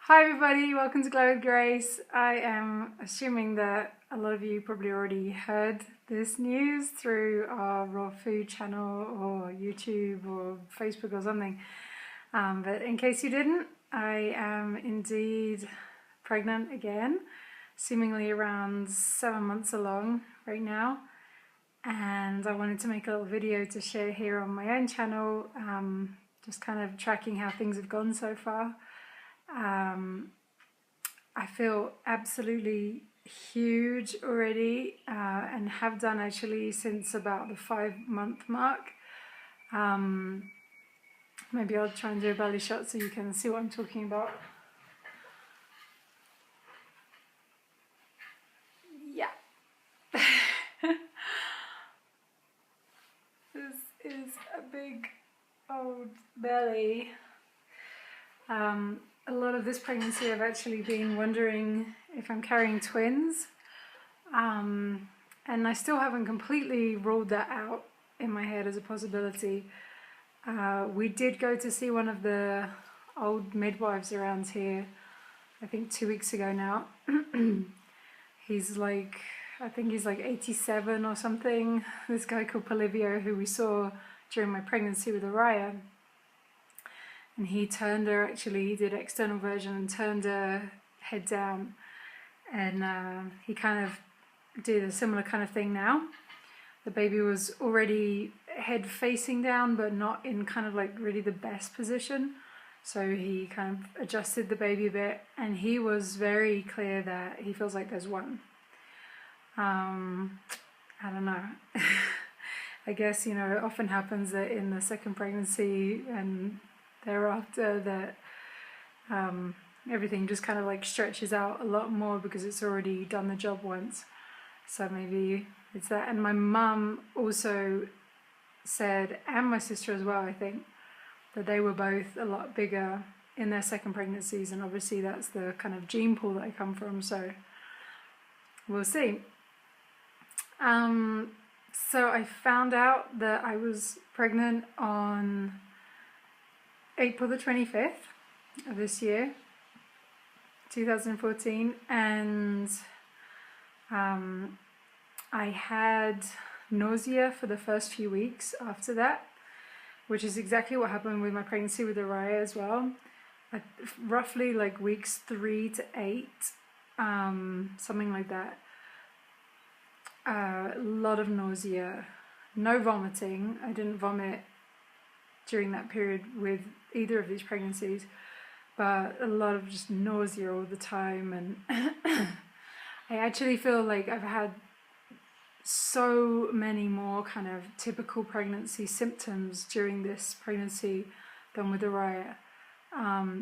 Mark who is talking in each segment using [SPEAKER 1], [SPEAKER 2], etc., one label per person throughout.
[SPEAKER 1] Hi everybody, welcome to Glow with Grace. I am assuming that a lot of you probably already heard this news through our raw food channel or YouTube or Facebook or something. But in case you didn't, I am indeed pregnant again, seemingly around 7 months along right now. And I wanted to make a little video to share here on my own channel, just kind of tracking how things have gone so far. I feel absolutely huge already, and have done actually since about the 5-month mark. Maybe I'll try and do a belly shot so you can see what I'm talking about. Yeah. This is a big old belly. A lot of this pregnancy I've actually been wondering if I'm carrying twins, and I still haven't completely ruled that out in my head as a possibility. We did go to see one of the old midwives around here, I think 2 weeks ago now. He's like, I think he's like 87 or something, this guy called Polivio, who we saw during my pregnancy with Araya. And he turned her, actually, he did external version and turned her head down. And he kind of did a similar kind of thing now. The baby was already head facing down, but not in kind of like really the best position. So he kind of adjusted the baby a bit, and he was very clear that he feels like there's one. I don't know. I guess, you know, it often happens that in the second pregnancy and thereafter that everything just kind of like stretches out a lot more because it's already done the job once. So maybe it's that. And my mum also said, and my sister as well, I think, that they were both a lot bigger in their second pregnancies, and obviously that's the kind of gene pool that I come from, so we'll see. So I found out that I was pregnant on April the 25th of this year, 2014, and I had nausea for the first few weeks after that, which is exactly what happened with my pregnancy with Araya as well. Roughly like weeks 3 to 8, something like that. A lot of nausea, no vomiting. I didn't vomit during that period with either of these pregnancies, but a lot of just nausea all the time. And I actually feel like I've had so many more kind of typical pregnancy symptoms during this pregnancy than with Araya.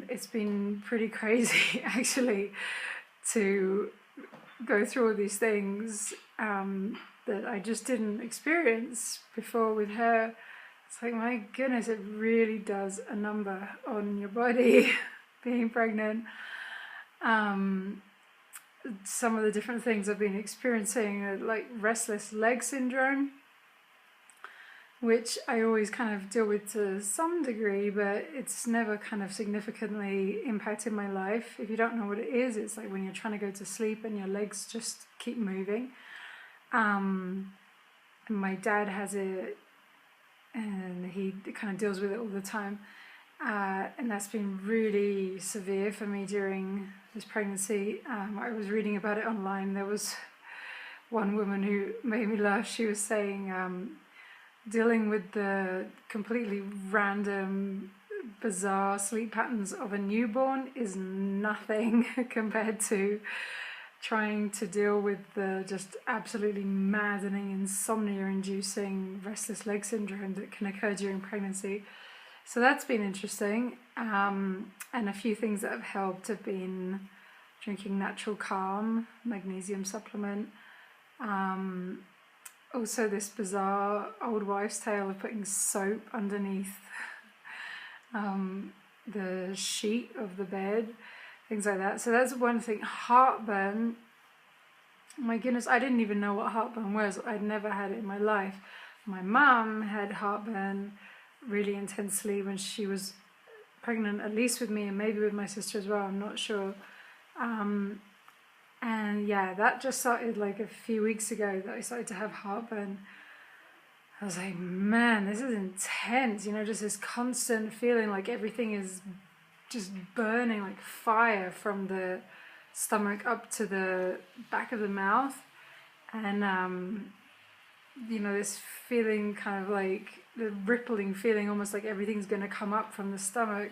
[SPEAKER 1] It's been pretty crazy actually to go through all these things that I just didn't experience before with her. It's like, my goodness, it really does a number on your body being pregnant. Some of the different things I've been experiencing are like restless leg syndrome, which I always kind of deal with to some degree, but it's never kind of significantly impacted my life. If you don't know what it is, it's like when you're trying to go to sleep and your legs just keep moving. And my dad has it, and he kind of deals with it all the time. And that's been really severe for me during this pregnancy. I was reading about it online. There was one woman who made me laugh. She was saying dealing with the completely random, bizarre sleep patterns of a newborn is nothing compared to trying to deal with the just absolutely maddening, insomnia-inducing restless leg syndrome that can occur during pregnancy. So that's been interesting, and a few things that have helped have been drinking Natural Calm, magnesium supplement, also this bizarre old wives' tale of putting soap underneath the sheet of the bed, things like that. So that's one thing. Heartburn, my goodness, I didn't even know what heartburn was. I'd never had it in my life. My mum had heartburn really intensely when she was pregnant, at least with me and maybe with my sister as well, I'm not sure. And yeah, that just started like a few weeks ago that I started to have heartburn. I was like, man, this is intense, you know, just this constant feeling like everything is just burning like fire from the stomach up to the back of the mouth. And you know, this feeling kind of like the rippling feeling, almost like everything's going to come up from the stomach.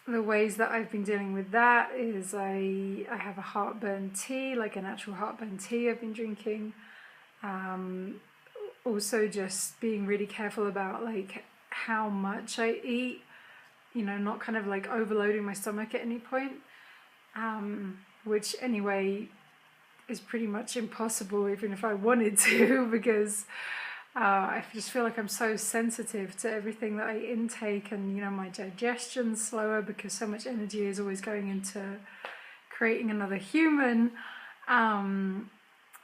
[SPEAKER 1] The ways that I've been dealing with that is I have a heartburn tea, like an actual heartburn tea I've been drinking. Also just being really careful about like how much I eat, you know, not kind of like overloading my stomach at any point, which anyway is pretty much impossible even if I wanted to, because I just feel like I'm so sensitive to everything that I intake, and you know, my digestion's slower because so much energy is always going into creating another human.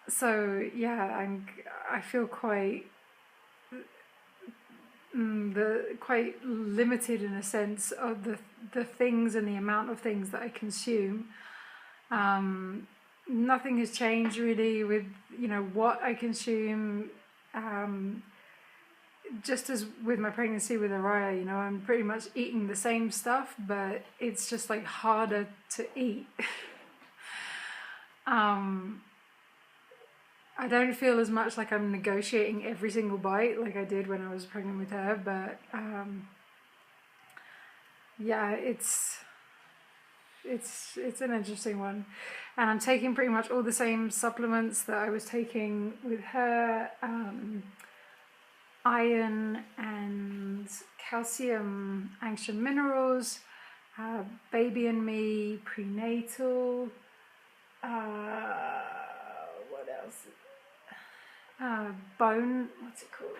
[SPEAKER 1] So yeah, I feel quite quite limited in a sense of the things and the amount of things that I consume. Nothing has changed really with, you know, what I consume. Just as with my pregnancy with Araya, you know, I'm pretty much eating the same stuff, but it's just like harder to eat. I don't feel as much like I'm negotiating every single bite like I did when I was pregnant with her, but yeah, it's an interesting one. And I'm taking pretty much all the same supplements that I was taking with her, iron and calcium, ancient minerals, baby and me, prenatal, what else? Bone, what's it called?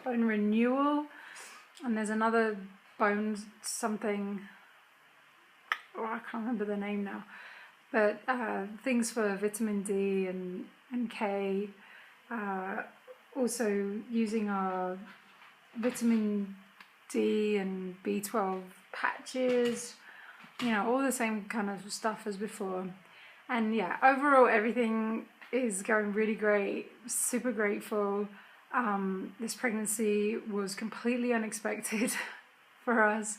[SPEAKER 1] Bone renewal, and there's another bone something, oh, I can't remember the name now, but things for vitamin D and K, also using our vitamin D and B12 patches, you know, all the same kind of stuff as before. And yeah, overall everything is going really great, super grateful. This pregnancy was completely unexpected for us,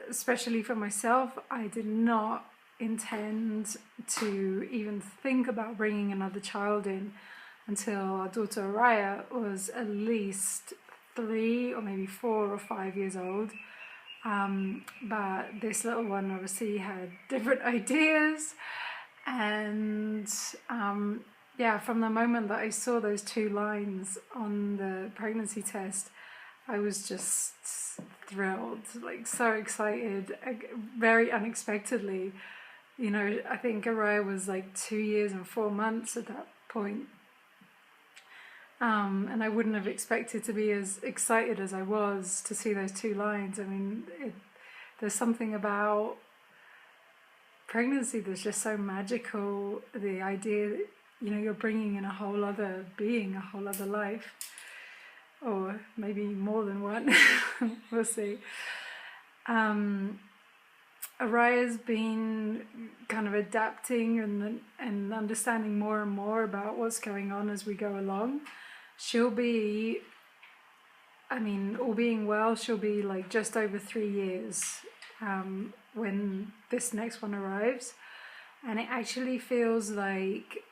[SPEAKER 1] especially for myself. I did not intend to even think about bringing another child in until our daughter Araya was at least 3 or maybe 4 or 5 years old. But this little one obviously had different ideas, and yeah, from the moment that I saw those 2 lines on the pregnancy test, I was just thrilled, like so excited, very unexpectedly. You know, I think Araya was like 2 years and 4 months at that point. And I wouldn't have expected to be as excited as I was to see those 2 lines. I mean, there's something about pregnancy that's just so magical. The idea that, you know, you're bringing in a whole other being, a whole other life, or maybe more than one. We'll see. Araya's been kind of adapting and understanding more and more about what's going on as we go along. She'll be, I mean, all being well, she'll be like just over 3 years when this next one arrives. And it actually feels like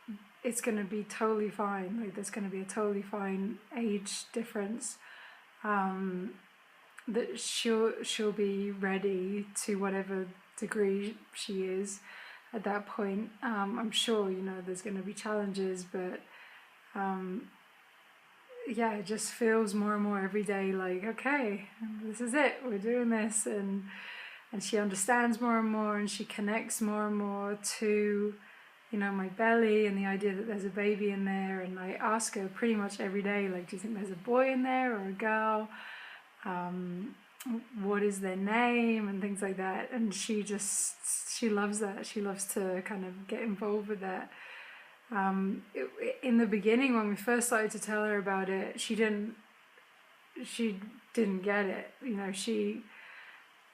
[SPEAKER 1] it's going to be totally fine. Like there's going to be a totally fine age difference. That she'll be ready to whatever degree she is at that point. I'm sure, you know, there's going to be challenges, but yeah, it just feels more and more every day like, okay, this is it, we're doing this, and she understands more and more, and she connects more and more to, you know, my belly and the idea that there's a baby in there. And I ask her pretty much every day, like, do you think there's a boy in there or a girl? What is their name and things like that. And she loves that. She loves to kind of get involved with that. In the beginning, when we first started to tell her about it, she didn't she didn't get it. You know, she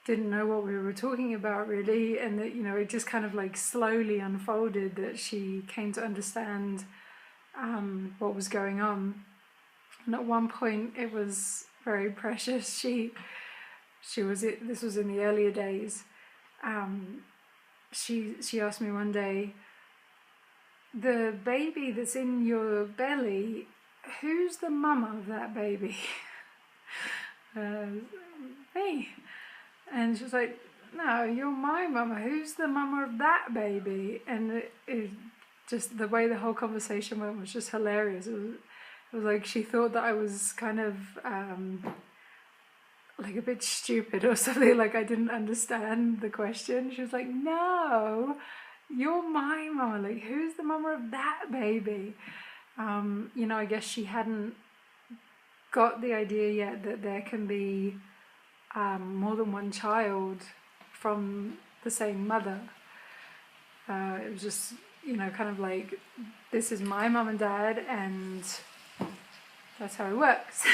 [SPEAKER 1] didn't know what we were talking about really, and that, you know, it just kind of like slowly unfolded that she came to understand what was going on. And at one point it was very precious. This was in the earlier days. She asked me one day, the baby that's in your belly, who's the mama of that baby? Me. And she was like, no, you're my mama. Who's the mama of that baby? And it just, the way the whole conversation went was just hilarious. It was like she thought that I was kind of like a bit stupid or something, like I didn't understand the question. She was like, no, you're my mama. Like, who's the mama of that baby? You know, I guess she hadn't got the idea yet that there can be more than one child from the same mother. It was just, you know, kind of like, this is my mum and dad, and that's how it works.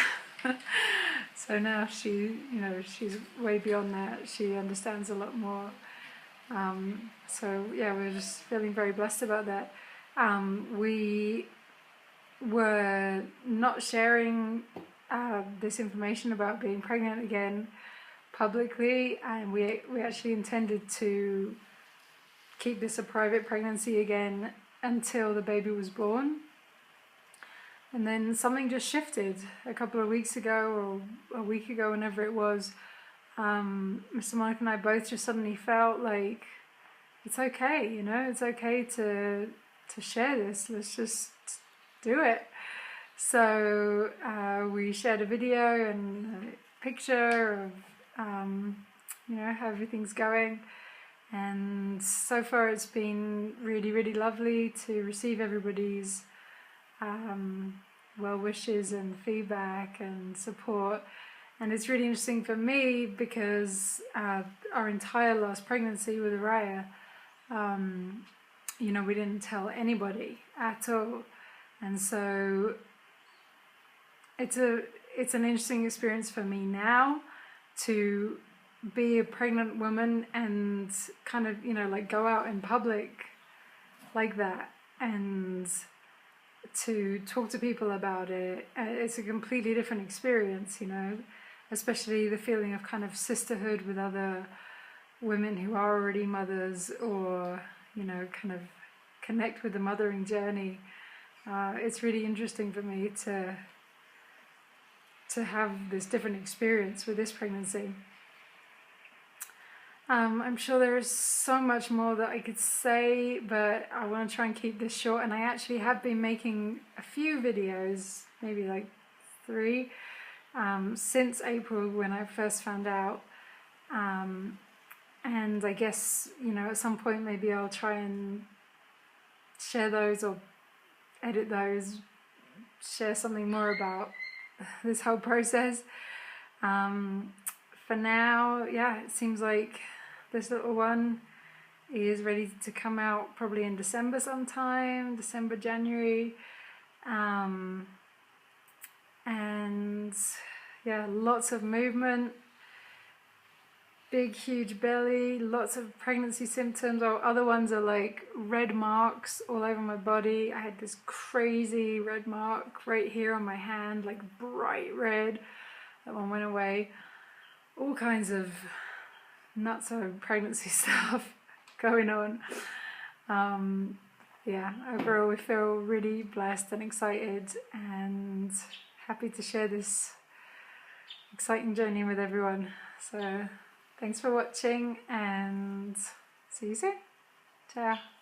[SPEAKER 1] So now she, you know, she's way beyond that. She understands a lot more. So yeah, we're just feeling very blessed about that. We were not sharing this information about being pregnant again publicly, and we actually intended to keep this a private pregnancy again until the baby was born. And then something just shifted a couple of weeks ago, or a week ago, whenever it was. Mr. Monica and I both just suddenly felt like it's okay, you know, it's okay to share this. Let's just do it. So we shared a video and a picture of you know, how everything's going, and so far it's been really, really lovely to receive everybody's well wishes and feedback and support. And it's really interesting for me because our entire last pregnancy with Araya, you know, we didn't tell anybody at all, and so it's an interesting experience for me now to be a pregnant woman and kind of, you know, like go out in public like that and to talk to people about it. It's a completely different experience, you know, especially the feeling of kind of sisterhood with other women who are already mothers, or, you know, kind of connect with the mothering journey. It's really interesting for me to have this different experience with this pregnancy. I'm sure there is so much more that I could say, but I want to try and keep this short. And I actually have been making a few videos, maybe like 3, since April when I first found out. And I guess, you know, at some point maybe I'll try and share those or edit those, share something more about this whole process. For now, yeah, it seems like this little one is ready to come out probably in December sometime, December, January. And yeah, lots of movement, big huge belly, lots of pregnancy symptoms. Or other ones are like red marks all over my body. I had this crazy red mark right here on my hand, like bright red. That one went away. All kinds of nutso pregnancy stuff going on. Yeah, overall we feel really blessed and excited and happy to share this exciting journey with everyone. So thanks for watching and see you soon. Ciao.